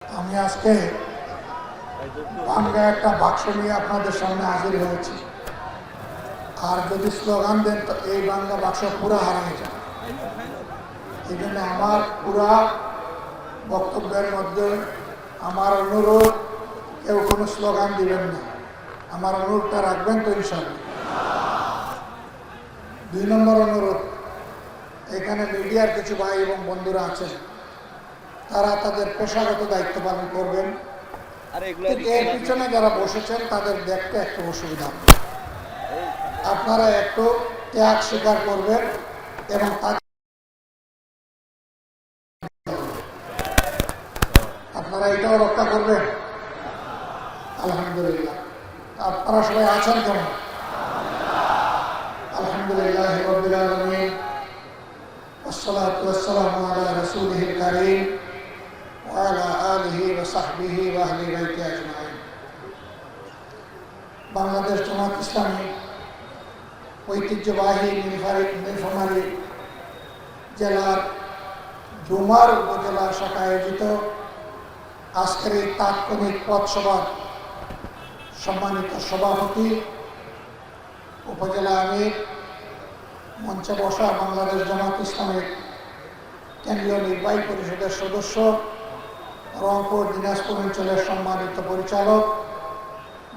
আমি আজকে ভাঙ্গা একটা বাক্স নিয়ে আপনাদের সামনে হাজির হয়েছি। আর যদি স্লোগান দেন তো এই ভাঙ্গা বাক্স পুরা হারিয়ে যাবে। এই জন্য আমার পুরা বক্তব্যের মধ্যে আমার অনুরোধ, কেউ কোনো স্লোগান দিবেন না। আমার অনুরোধটা রাখবেন তো ইনশাআল্লাহ। 2 নম্বর অনুরোধ, এখানে মিডিয়ার কিছু ভাই এবং বন্ধুরা আছেন, তারা তাদের পেশাগত দায়িত্ব পালন করবেন। এর পিছনে যারা বসেছেন তাদের দেখতে একটু অসুবিধা হবে। আপনারা একটু ত্যাগ স্বীকার করবেন এবং আপনারা এটাও রক্ষা করবেন। আলহামদুলিল্লাহ। আপনারা সবাই আছেন কেমন? আলহামদুলিল্লাহ রাব্বিল আলামিন, ওয়াসসালাতু ওয়াসসালামু আলা রাসূলিহিল কারীম ওয়া আলা আলিহি ওয়া সাহবিহি ওয়া আহলি বাইতি আজমাইন। বাংলাদেশ জামাত ইসলামী ঐতিহ্যবাহী নীলফামারী জেলার ডুমার উপজেলা শাখা আয়োজিত আজকের এই তাৎক্ষণিক পথসভার সম্মানিত সভাপতি, উপজেলা আমির, মঞ্চে বসা বাংলাদেশ জামাত ইসলামের কেন্দ্রীয় নির্বাহী পরিষদের সদস্য, রংপুর দিনাজপুর অঞ্চলের সম্মানিত পরিচালক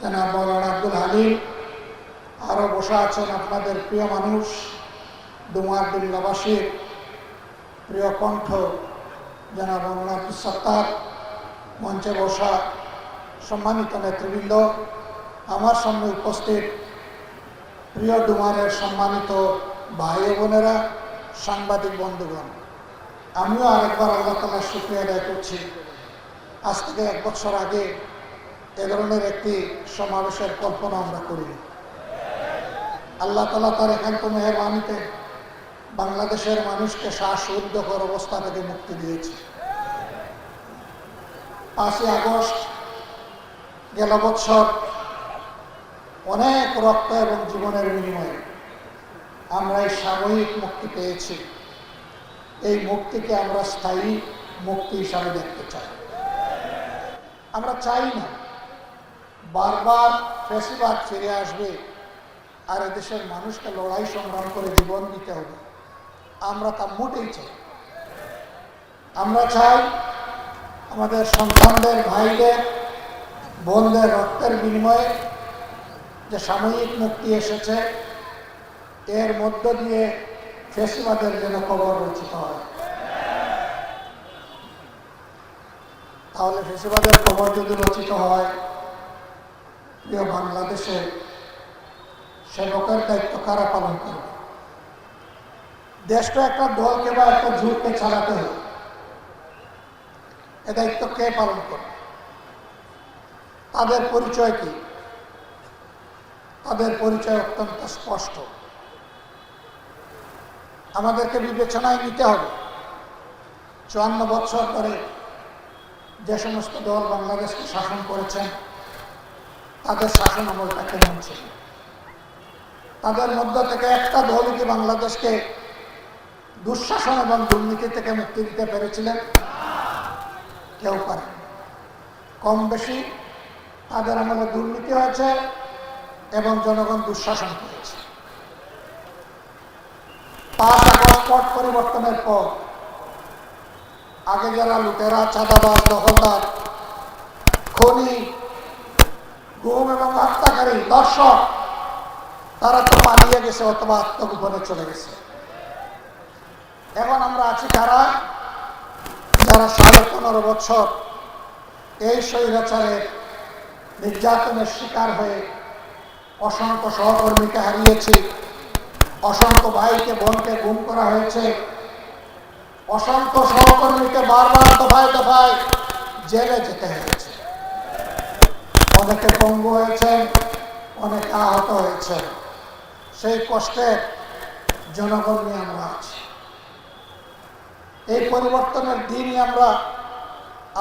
জনাব মাওলানা আব্দুল হালিম, আরও বসা আছেন আপনাদের প্রিয় মানুষ, ডুমার দিল্লাবাসীর প্রিয় কণ্ঠ জনাব মাওলানা আব্দুল সত্তার, মঞ্চে বসা সম্মানিত নেতৃবৃন্দ, আমার সামনে উপস্থিত প্রিয় ডুমারের সম্মানিত ভাই বোনেরা, সাংবাদিক বন্ধুগণ, আমিও আরেকবার আল্লাহ তাআলার শুকরিয়া আদায় করছি। আজ থেকে 1 বছর আগে এ ধরনের একটি সমাবেশের কল্পনা আমরা করিনি। আল্লাহ তাআলা তার একান্ত মেহেরবানিতে বাংলাদেশের মানুষকে শ্বাসরুদ্ধকর অবস্থা থেকে মুক্তি দিয়েছে। 5ই আগস্ট গেল বছর অনেক রক্ত এবং জীবনের বিনিময়ে আমরা এই সাময়িক মুক্তি পেয়েছি। এই মুক্তিকে আমরা স্থায়ী মুক্তি হিসাবে দেখতে চাই। আমরা চাই না বারবার ফ্যাসিবাদ ফিরে আসবে আর এদেশের মানুষকে লড়াই সংগ্রাম করে জীবন দিতে হবে। আমরা তা মোটেই চাই। আমরা চাই আমাদের সন্তানদের, ভাইদের, বোনদের রক্তের বিনিময়ে যে সাময়িক মুক্তি এসেছে, এর মধ্য দিয়ে ফ্যাসিবাদের যেন কবর রচিত হয়। তাহলে ফ্যাসিবাদের কবর যদি রচিত হয়, প্রিয় বাংলাদেশে সেবকের দায়িত্ব কারা পালন করবে? দেশটা একটা দলকে বা একটা ঝুঁককে চালাতে হবে। এ দায়িত্ব কে পালন করবে? তাদের পরিচয় কি? তাদের পরিচয় অত্যন্ত স্পষ্ট। আমাদেরকে বিবেচনায় নিতে হবে 54 বছর ধরে যে সমস্ত দল বাংলাদেশকে শাসন করেছেন, তাদের শাসন আমলটা কেমন ছিল? তাদের মধ্য থেকে একটা দলই কি বাংলাদেশকে দুঃশাসন এবং দুর্নীতি থেকে মুক্তি দিতে পেরেছিলেন? কেউ পারে। কম বেশি তাদের আমলে দুর্নীতি হয়েছে এবং জনগণ দুঃশাসন করেছে। 5 আগস্ট পট পরিবর্তনের পর আগে যারা লুটেরা, চাঁদাবাজ, দখলদার, খনি, গুম এবং হত্যাকারী, দর্শক, তারা তো পালিয়ে গেছে অথবা আত্মগোপনে চলে গেছে। এখন আমরা আছি যারা 15.5 বছর এই স্বৈরাচারের নির্যাতনের শিকার হয়ে অসংখ্য সহকর্মীকে হারিয়েছি, অসংখ্য ভাইকে বোনকে গুম করা হয়েছে, অসংখ্য সহকর্মীকে বারবার দফায় দফায় জেলে যেতে হয়েছে, অনেকে পঙ্গু হয়েছেন, অনেকে আহত হয়েছে। সেই কষ্টের জনগণ নিয়ে আমরা আছি। এই পরিবর্তনের দিনই আমরা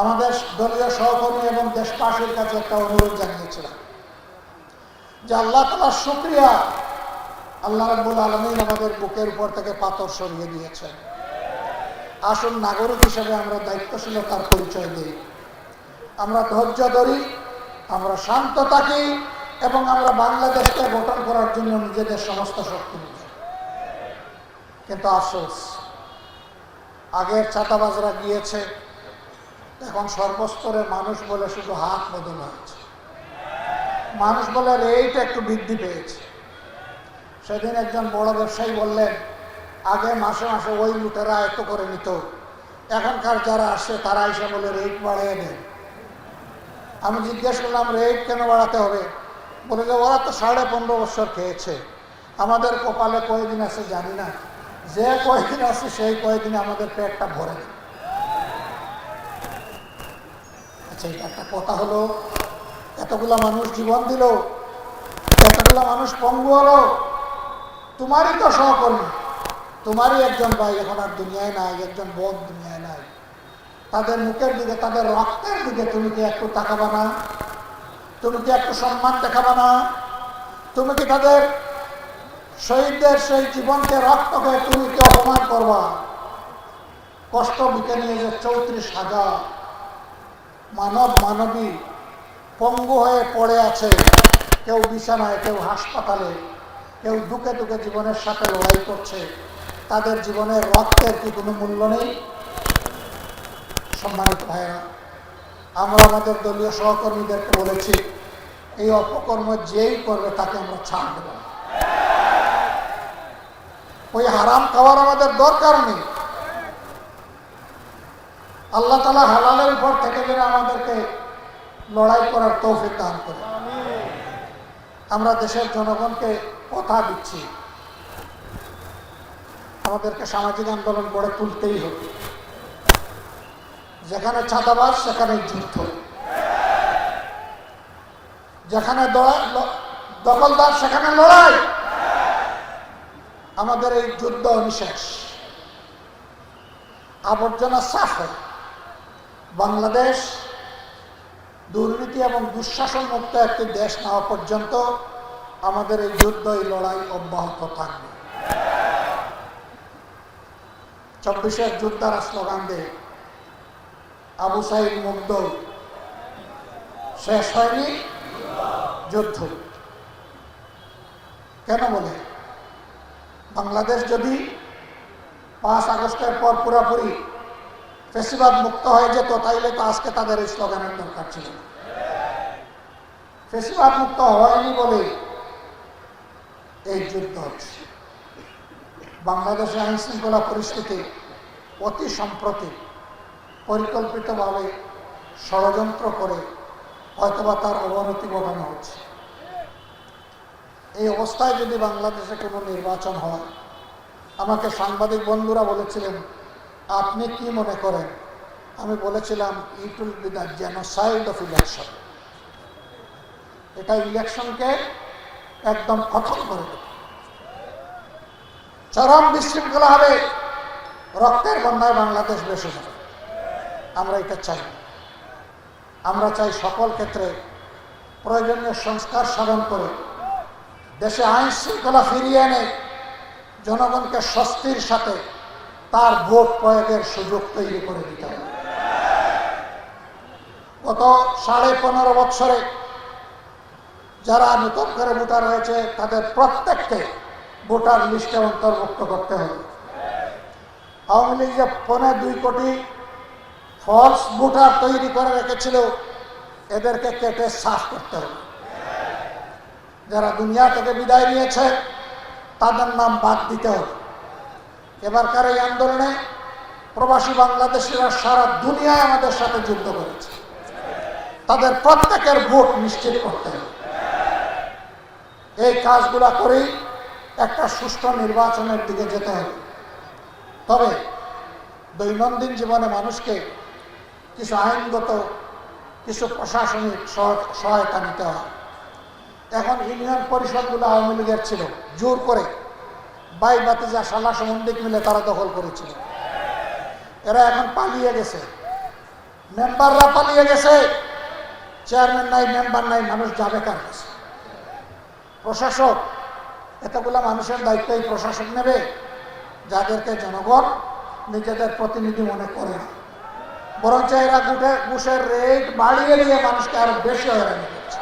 আমাদের দলীয় সহকর্মী এবং দেশবাসীর কাছে একটা অনুরোধ জানিয়েছিলাম যে আল্লাহ তাআলার শুকরিয়া, আল্লাহ রাব্বুল আলামিন আমাদের বুকের উপর থেকে পাথর সরিয়ে দিয়েছেন। আসল নাগরিক হিসেবে আমরা দায়িত্বশীলতার পরিচয় দিই। আমরা ধৈর্য ধরি, আমরা শান্ত থাকি এবং আমরা বাংলাদেশকে গঠন করার জন্য নিজেদের সমস্ত শক্তি নিই। কিন্তু আফসোস, আগের চাঁদাবাজরা গিয়েছে, এখন সর্বস্তরের মানুষ বলে শুধু হাত বদল হয়েছে। মানুষ বলে রেট একটু বৃদ্ধি পেয়েছে। সেদিন একজন বড় ব্যবসায়ী বললেন, আগে মাসে মাসে ওই লুটেরা এত করে নিত, এখনকার যারা আসছে তারা এসে বলে রেট বাড়িয়ে দেন। আমি জিজ্ঞেস করলাম, রেট কেন বাড়াতে হবে? বলে যে ওরা তো 15.5 বছর খেয়েছে, আমাদের কপালে কয়দিন আছে জানি না, যে কয়দিন আছে সেই কয়দিনে আমাদের পেটটা ভরে না। আচ্ছা, এটা একটা কথা হলো? এতগুলা মানুষ জীবন দিল, এতগুলা মানুষ পঙ্গু হলো, তোমারই তো সহকর্মী, তোমারই একজন ভাই এখন আর দুনিয়ায় নাই, একজন বোন দুনিয়ায় নাই। তাদের মুখের দিকে, তাদের রক্তের দিকে তুমি কি একটু তাকাবা না? তুমি কি একটু সম্মান দেখাবা না? তুমি কি তাদের শহীদদের সেই জীবনকে, রক্তকে তুমি কি অপমান করবা? কষ্ট বিকে নিয়ে যে 34,000 মানবী পঙ্গু হয়ে পড়ে আছে, কেউ বিছানায়, কেউ হাসপাতালে, কেউ দুঃখে দুঃখে জীবনের সাথে লড়াই করছে, তাদের জীবনের রক্তের কি কোনো মূল্য নেই? সম্মানিত ভাইরা, আমরা আমাদের দলীয় সহকর্মীদেরকে বলেছি, এই অপকর্ম যেই করবে তাকে আমরা ছাড় দেব। ওই হারাম খাওয়ার আমাদের দরকার নেই। আল্লাহ তাআলা হালালের উপর থেকে যেন আমাদেরকে লড়াই করার তৌফিক দান করে। আমরা দেশের জনগণকে কথা দিচ্ছি, আমাদেরকে সামাজিক আন্দোলন গড়ে তুলতেই হবে। যেখানে চাঁদাবাজ সেখানে যুদ্ধ, যেখানে দখলদার সেখানে লড়াই। আমাদের এই যুদ্ধ নিঃশেষ, আবর্জনা সাফ হয়। বাংলাদেশ দুর্নীতি এবং দুঃশাসন মুক্ত একটি দেশ না হওয়া পর্যন্ত আমাদের এই যুদ্ধ, এই লড়াই অব্যাহত থাকবে। 24-এর যোদ্ধারা স্লোগান দেয়, আবু সাইদ মুগ্ধ, শেষ হয়নি যুদ্ধ। কেন বলে? বাংলাদেশ যদি 5 আগস্টের পর পুরোপুরি ফ্যাসিবাদ মুক্ত হয়ে যেত, তাইলে তো আজকে তাদের এই স্লোগানের দরকার ছিল না। ফ্যাসিবাদ মুক্ত হয়নি বলে এই যুদ্ধ হচ্ছে। বাংলাদেশে আইন শৃঙ্খলা পরিস্থিতি অতি সম্প্রতি পরিকল্পিতভাবে ষড়যন্ত্র করে হয়তোবা তার অবনতি ঘটানো হচ্ছে। এই অবস্থায় যদি বাংলাদেশে কোনো নির্বাচন হয়, আমাকে সাংবাদিক বন্ধুরা বলেছিলেন, আপনি কি মনে করেন? আমি বলেছিলাম, it will be the genocide of election. এটা ইলেকশনকে একদম খতম করে দেবে, চরম বিশৃঙ্খলা হবে, রক্তের বন্যায় বাংলাদেশ ভেসে যাবে। আমরা এটা চাই। আমরা চাই সকল ক্ষেত্রে প্রয়োজনীয় সংস্কার সাধন করে দেশে আইন শৃঙ্খলা ফিরিয়ে এনে জনগণকে স্বস্তির সাথে তার ভোট প্রয়োগের সুযোগ তৈরি করে দিতে হবে। গত 15.5 বছরে যারা নতুন করে ভোটার হয়েছে, তাদের প্রত্যেককে ভোটার লিস্টে অন্তর্ভুক্ত করতে হবে। আওয়ামী লীগ যে 2.25 কোটি ফলস ভোটার তৈরি করে রেখেছিল, এদেরকে কেটে সাফ করতে হবে। যারা দুনিয়া থেকে বিদায় নিয়েছে, তাদের নাম বাদ দিতে হবে। এবারকার এই আন্দোলনে প্রবাসী বাংলাদেশিরা সারা দুনিয়ায় আমাদের সাথে যুদ্ধ করেছে, তাদের প্রত্যেকের ভোট নিশ্চিত করতে হবে। এই কাজগুলা করেই একটা সুষ্ঠু নির্বাচনের দিকে যেতে হবে। তবে দৈনন্দিন জীবনে মানুষকে কিছু আইনগত, কিছু প্রশাসনিক সহায়তা নিতে হয়। এখন ইউনিয়ন পরিষদগুলো আওয়ামী লীগের ছিল, জোর করে ভাই ভাতিজা শালা সম্বন্ধিক মিলে তারা দখল করেছিল। এরা এখন পালিয়ে গেছে, মেম্বাররা পালিয়ে গেছে, চেয়ারম্যান নাই, মেম্বার নাই, মানুষ যাবে কার কাছে? প্রশাসক, এতগুলা মানুষের দায়িত্ব এই প্রশাসক নেবে যাদেরকে জনগণ নিজেদের প্রতিনিধি মনে করে না। বরঞ্চ এরা ঘুষের রেট বাড়িয়ে দিয়ে মানুষকে আরো বেশি হয়রানি করছে।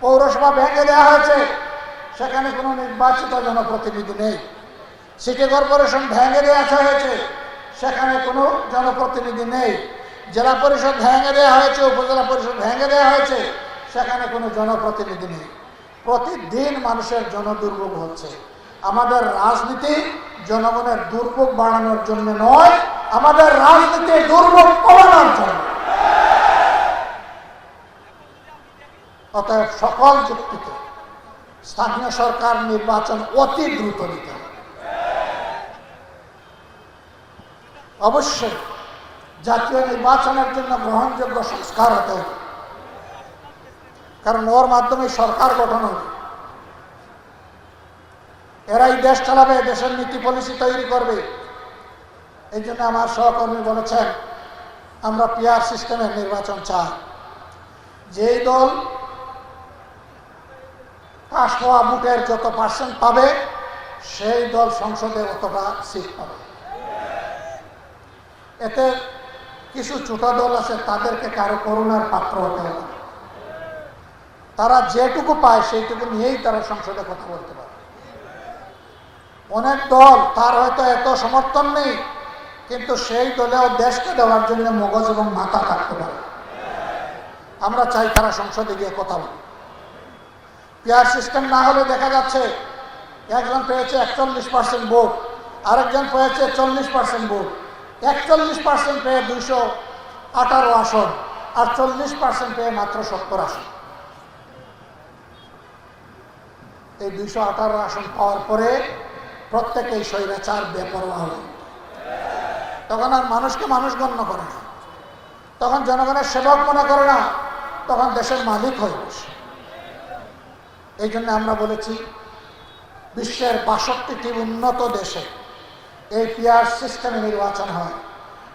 পৌরসভা ভেঙে দেওয়া হয়েছে, সেখানে কোনো নির্বাচিত জনপ্রতিনিধি নেই। সিটি কর্পোরেশন ভেঙে দেওয়া হয়েছে, সেখানে কোনো জনপ্রতিনিধি নেই। জেলা পরিষদ ভেঙে দেওয়া হয়েছে, উপজেলা পরিষদ ভেঙে দেওয়া হয়েছে, সেখানে কোনো জনপ্রতিনিধি নেই। প্রতিদিন মানুষের জনদুর্ভোগ হচ্ছে। আমাদের রাজনীতি জনগণের দুর্ভোগ বাড়ানোর জন্য নয়, আমাদের রাজনীতি দুর্ভোগ কমানোর জন্য। অতএব সকল যুক্তিতে স্থানীয় সরকার নির্বাচন অতি দ্রুত দিতে হবে। অবশ্যই জাতীয় নির্বাচনের জন্য গ্রহণযোগ্য সংস্কার হতে হবে, কারণ ওর মাধ্যমে সরকার গঠন হবে। এরাই দেশ চালাবে, দেশের নীতি পলিসি তৈরি করবে। এই জন্য আমার সহকর্মী বলেছেন আমরা পিআর সিস্টেমের নির্বাচন চাই। যেই দল পাস হওয়া ভোটের যত পার্সেন্ট পাবে সেই দল সংসদে অতটা সিট পাবে। এতে কিছু ছোট দল আছে, তাদেরকে কারো করুণার পাত্র হতে হবে। তারা যেটুকু পায় সেইটুকু নিয়েই তারা সংসদে কথা বলতে পারে। অনেক দল তার হয়তো এত সমর্থন নেই, কিন্তু সেই দলেও দেশকে দেওয়ার জন্য মগজ এবং মাথা থাকতে পারে। আমরা চাই তারা সংসদে গিয়ে কথা বলে। পিআর সিস্টেম না হলে দেখা যাচ্ছে একজন পেয়েছে 41% ভোট, আরেকজন পেয়েছে 40% ভোট। 41% পেয়ে 218 আসন, আর 40% পেয়ে মাত্র 70 আসন। এই 218 আসন পাওয়ার পরে প্রত্যেকেই স্বৈরাচার বেপরোয়া হল। তখন আর মানুষকে মানুষ গণ্য করে না, তখন জনগণের সেবক মনে করে না, তখন দেশের মালিক হয়ে বসে। এই জন্য আমরা বলেছি বিশ্বের 62টি উন্নত দেশে এই পিআর সিস্টেমে নির্বাচন হয়,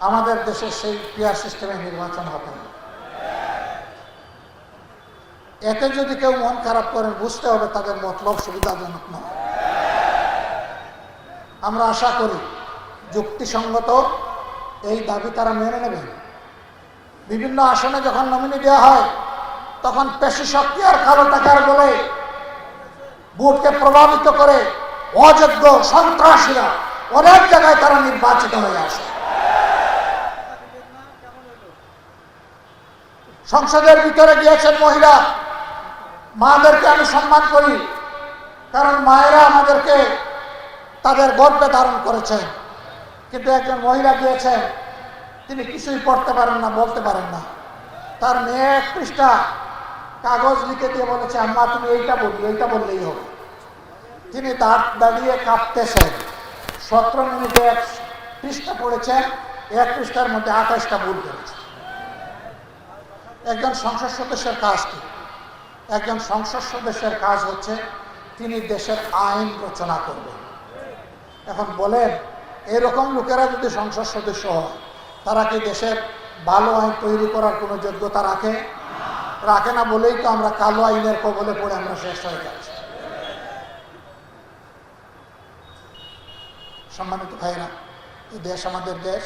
আমাদের দেশে সেই পিআর সিস্টেমে নির্বাচন হবে না। এতে যদি কেউ মন খারাপ করেন, বুঝতে হবে তাদের মতলব সুবিধাজনক নয়। আমরা আশা করি যুক্তিসঙ্গত এই দাবি তারা মেনে নেবেন। বিভিন্ন আসনে যখন নমিনি দেওয়া হয়, তখন পেশি শক্তি আর কালো টাকার বলে ভোটকে প্রভাবিত করে অযোগ্য সন্ত্রাসীরা অনেক জায়গায় তারা নির্বাচিত হয়ে আসে। সংসদের ভিতরে গিয়েছেন মহিলা, মাদেরকে আমি সম্মান করি, কারণ মায়েরা আমাদেরকে তাদের গর্ভে ধারণ করেছেন। কিন্তু একজন মহিলা গিয়েছেন, তিনি কিছুই পড়তে পারেন না, বলতে পারেন না। তার মেয়ে 1 পৃষ্ঠা কাগজ লিখে দিয়ে বলেছে, আম্মা তুমি এইটা বললেই হবে। তিনি দাঁড়িয়ে কাঁপতেছেন। 17 মিনিটে 1 পৃষ্ঠা পড়েছেন, 1 পৃষ্ঠার মধ্যে 28টা ভুল করেছে। একজন সংসদ সদস্যের কাজ কি? একজন সংসদ সদস্যের কাজ হচ্ছে তিনি দেশের আইন রচনা করবেন। এখন বলেন, এরকম লোকেরা যদি সংসদ সদস্য হয়, তারা কি দেশের ভালো আইন তৈরি করার কোনো যোগ্যতা রাখে? রাখে না বলেই তো আমরা কালো আইনের কবলে পড়ে আমরা শেষ হয়ে যাচ্ছি। সম্মানিত ভাইরা, এই দেশ আমাদের দেশ,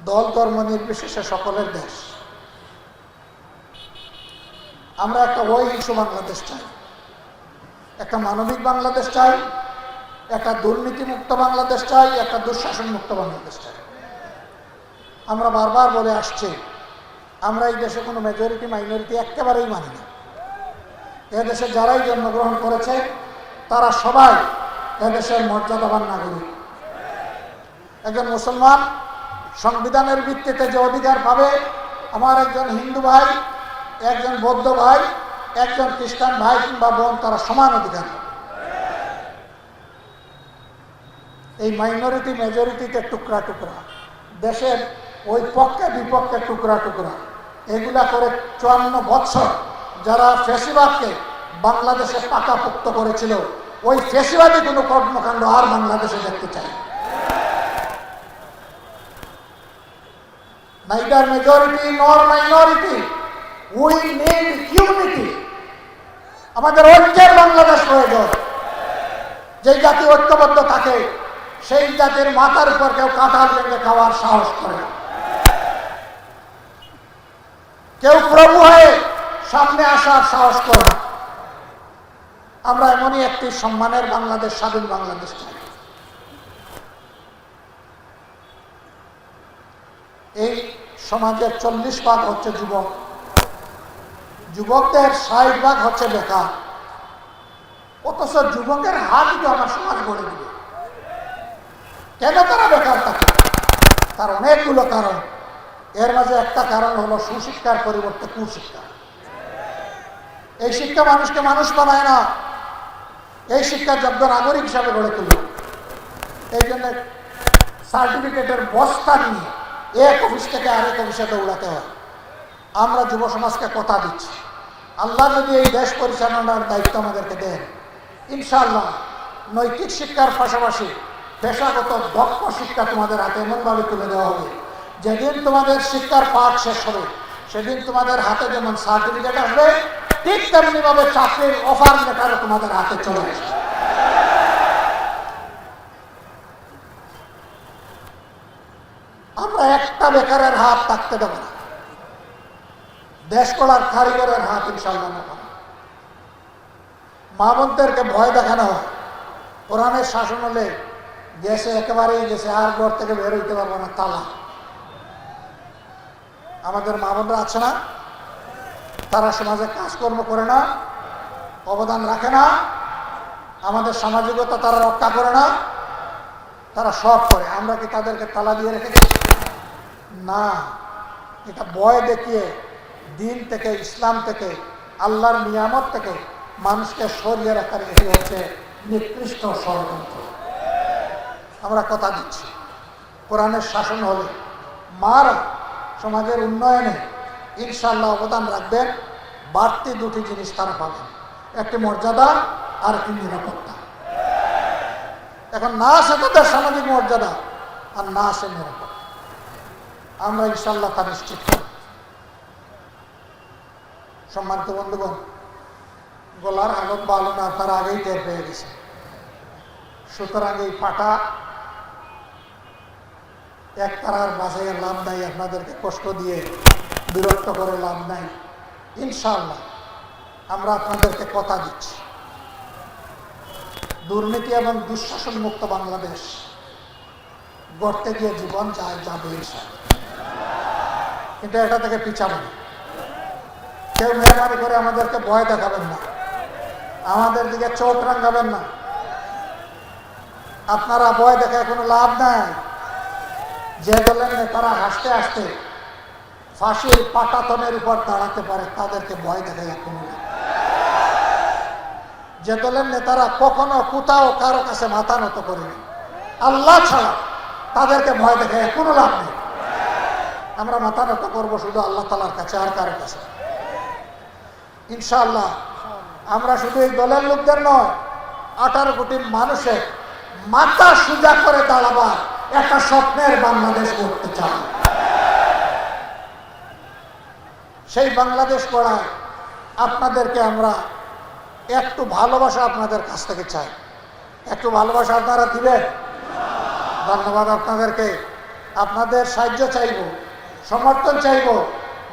দল ধর্ম নির্বিশেষে সকলের দেশ। আমরা একটা অহিংস বাংলাদেশ চাই, একটা মানবিক বাংলাদেশ চাই, একটা দুর্নীতিমুক্ত বাংলাদেশ চাই, একটা দুঃশাসন মুক্ত বাংলাদেশ চাই। আমরা বারবার বলে আসছি, আমরা এই দেশে কোনো মেজরিটি মাইনরিটি একেবারেই মানি না। এদেশে যারাই জন্মগ্রহণ করেছে তারা সবাই এদেশের মর্যাদাবান নাগরিক। একজন মুসলমান সংবিধানের ভিত্তিতে যে অধিকার পাবে, আমার একজন হিন্দু ভাই, একজন বৌদ্ধ ভাই, একজন খ্রিস্টান ভাই কিংবা বোন, তারা সমান অধিকার পাবে। এই মাইনরিটি মেজরিটিতে টুকরা টুকরা, দেশের ওই পক্ষে বিপক্ষে টুকরা টুকরা, এগুলা করে 54 বছর যারা ফ্যাসিবাদকে বাংলাদেশে পাকাপোক্ত করেছিল, ওই ফ্যাসিবাদী কোনো কর্মকাণ্ড আর বাংলাদেশে দেখতে চাই। neither majority nor minority, we need unity. আমাদের ঐক্যের বাংলাদেশ প্রয়োজন। যে জাতি ঐক্যবদ্ধ থাকে সেই জাতির মাথার উপর কেউ কাঁঠাল ভেঙে খাওয়ার সাহস করে না। কেউ প্রভু হয়ে সামনে আসার সাহস করে না। আমরা এমনই একটি সম্মানের বাংলাদেশ, স্বাধীন বাংলাদেশ চাই। এই সমাজের 40% হচ্ছে যুবক, যুবকদের 60% হচ্ছে বেকার। অথচ যুবকের হাতই তো আমার সমাজ গড়ে দিবে। কেন তারা বেকার থাকে? তার অনেকগুলো কারণ। এর মাঝে একটা কারণ হলো সুশিক্ষার পরিবর্তে কুশিক্ষা। এই শিক্ষা মানুষকে মানুষ বানায় না, এই শিক্ষা যোগ্য নাগরিক হিসাবে গড়ে তুলবে। এই জন্য সার্টিফিকেটের বস্তা নিয়ে এক অফিস থেকে আরেক অফিসে দৌড়াতে হয়। আমরা যুব সমাজকে কথা দিচ্ছি, আল্লাহ যদি এই দেশ পরিচালনার দায়িত্ব আমাদেরকে দেন, ইনশাআল্লাহ নৈতিক শিক্ষার পাশাপাশি পেশাগত দক্ষ শিক্ষা তোমাদের হাতে এমনভাবে তুলে দেওয়া হবে, যেদিন তোমাদের শিক্ষার পাঠ শেষ হবে সেদিন তোমাদের হাতে যেমন সার্টিফিকেট আসবে, ঠিক তেমনি ভাবে চাকরির অফার লেটারও তোমাদের হাতে চলে আসবে। আমরা একটা বেকারের হাত থাকতে দেব না, দেশ গড়ার কারিগরের হাত ইনশাআল্লাহ নেব না। মা বোনদেরকে ভয় দেখানো হয়, কোরআনের শাসন হলে গেছে, একেবারেই গেছে, আর ঘর থেকে বের হইতে পারবো না, তালা। আমাদের মা বোনরা আছে না, তারা সমাজে কাজকর্ম করে না, অবদান রাখে না, আমাদের সামাজিকতা তারা রক্ষা করে না, তারা সব করে। আমরা কি তাদেরকে তালা দিয়ে রেখেছি? না, এটা ভয় দেখিয়ে দিন থেকে, ইসলাম থেকে, আল্লাহর নিয়ামত থেকে মানুষকে সরিয়ে রাখার এটি হচ্ছে নিকৃষ্ট ষড়যন্ত্র। আমরা কথা দিচ্ছি, কোরআনের শাসন হলে মারা সমাজের উন্নয়নে ইনশাআল্লাহ অবদান রাখবেন। বাড়তি দুটি জিনিস তারা পাবেন, একটি মর্যাদা আর একটি নিরাপত্তা। এখন না আছে তাদের সামাজিক মর্যাদা, আর না আছে নিরাপত্তা। আমরা ইনশাআল্লাহ তা নিশ্চিত করব। সম্মানিত বন্ধুগণ, গলার হালত ভালো না, তারা আগেই টের পেয়ে গেছে। সুতরাং এই পাটা এক তারার বাসায় লাভ নাই, আপনাদেরকে কষ্ট দিয়ে বিরক্ত করে লাভ নাই। ইনশাআল্লাহ আমরা আপনাদেরকে কথা দিচ্ছি, দুর্নীতি এবং দুঃশাসন মুক্ত বাংলাদেশ গড়তে গিয়ে জীবন যাবে ইনশাআল্লাহ। কিন্তু এটা থেকে পিছাবেন না। কেউ মেহরবানি করে আমাদেরকে ভয় দেখাবেন না, আমাদের দিকে চোখ রাঙাবেন না। আপনারা ভয় দেখায় কোনো লাভ নাই। যে দলের নেতারা হাসতে হাসতে ফাঁসির পাটাতনের উপর দাঁড়াতে পারে, তাদেরকে ভয় দেখায় কোনো লাভ। যে দলের নেতারা কখনো কোথাও কারো কাছে মাথা নত করেনি আল্লাহ ছাড়া, তাদেরকে ভয় দেখায় কোনো লাভ নেই। আমরা মাথা নত করবো শুধু আল্লাহ তাআলার কাছে, আর কারো কাছে। ইনশাআল্লাহ আমরা শুধু এই দলের লোকদের নয়, 18 কোটি মানুষের মাথা সোজা করে দাঁড়াবার একটা স্বপ্নের বাংলাদেশ করতে চাই। সেই বাংলাদেশ গড়ায় আপনাদেরকে আমরা একটু ভালোবাসা আপনাদের কাছ থেকে চাই। একটু ভালোবাসা আপনারা দিবেন? ধন্যবাদ আপনাদেরকে। আপনাদের সাহায্য চাইব, সমর্থন চাইব,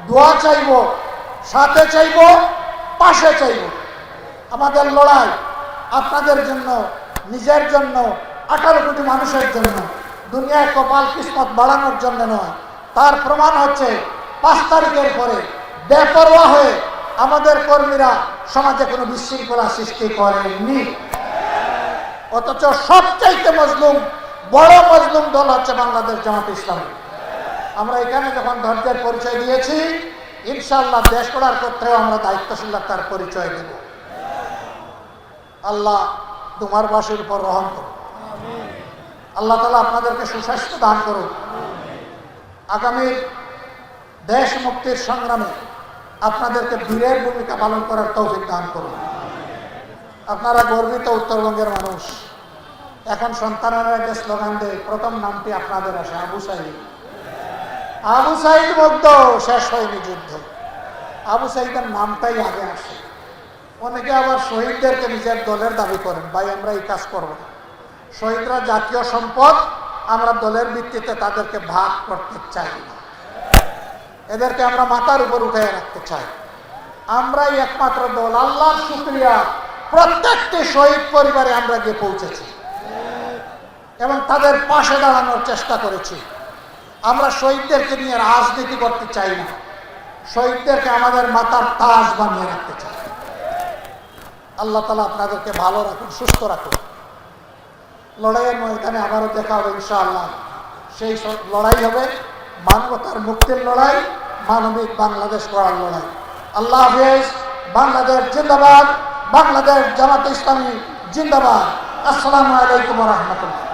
দোয়া চাইব, সাথে চাইব, পাশে চাইব। আমাদের লড়াই আপনাদের জন্য, নিজের জন্য, 18 কোটি মানুষের জন্য, দুনিয়ায় কপাল কিসমত বাড়ানোর জন্য নয়। তার প্রমাণ হচ্ছে 5 তারিখের পরে বেপরোয়া হয়ে আমাদের কর্মীরা সমাজে কোনো বিশৃঙ্খলা সৃষ্টি করেননি। অথচ সবচাইতে মজলুম, বড় মজলুম দল হচ্ছে বাংলাদেশ জামাত ইসলামী। আমরা এখানে যখন ধৈর্যের পরিচয় দিয়েছি, ইনশাআল্লাহ দেশ গড়ার ক্ষেত্রেও আমরা দায়িত্বশীলতার পরিচয় দেব। আল্লাহ তোমার বাসীর উপর রহম করুন। আল্লাহ তাআলা আপনাদেরকে সুস্বাস্থ্য দান করুন। আগামী দেশ মুক্তির সংগ্রামে আপনাদেরকে বীরের ভূমিকা পালন করার তৌফিক দান করুন। আপনারা গর্বিত উত্তরবঙ্গের মানুষ। এখন সন্তানেরা যে স্লোগান দেয়, প্রথম নামটি আপনাদের আসে আবু সাঈদ। আবু সাঈদ মুগ্ধ, শেষ হয়নি যুদ্ধ। আবু সাঈদের নামটাই আগে আসে। অনেকে আবার শহীদদেরকে নিজের দলের দাবি করেন। ভাই, আমরা এই কাজ করব না। শহীদরা জাতীয় সম্পদ, আমরা দলের ভিত্তিতে তাদেরকে ভাগ করতে চাই না। এদেরকে আমরা মাথার উপর উঠে রাখতে চাই। আমরাই একমাত্র দল, আল্লাহর শুকরিয়া, প্রত্যেকটি শহীদ পরিবারে আমরা গিয়ে পৌঁছেছি এবং তাদের পাশে দাঁড়ানোর চেষ্টা করেছি। আমরা শহীদদেরকে নিয়ে রাজনীতি করতে চাই না, শহীদদেরকে আমাদের মাথার তাজ বানিয়ে রাখতে চাই। আল্লাহ তাআলা আপনাদেরকে ভালো রাখুন, সুস্থ রাখুন। লড়াইয়ের ময়দানে আবারও দেখা হবে ইনশাআল্লাহ। সেই লড়াই হবে মানবতার মুক্তির লড়াই, মানবিক বাংলাদেশ গড়ার লড়াই। আল্লাহ হাফেজ। বাংলাদেশ জিন্দাবাদ, বাংলাদেশ জামাতে ইসলামী জিন্দাবাদ। আসসালামু আলাইকুম ওয়া রাহমাতুল্লাহ।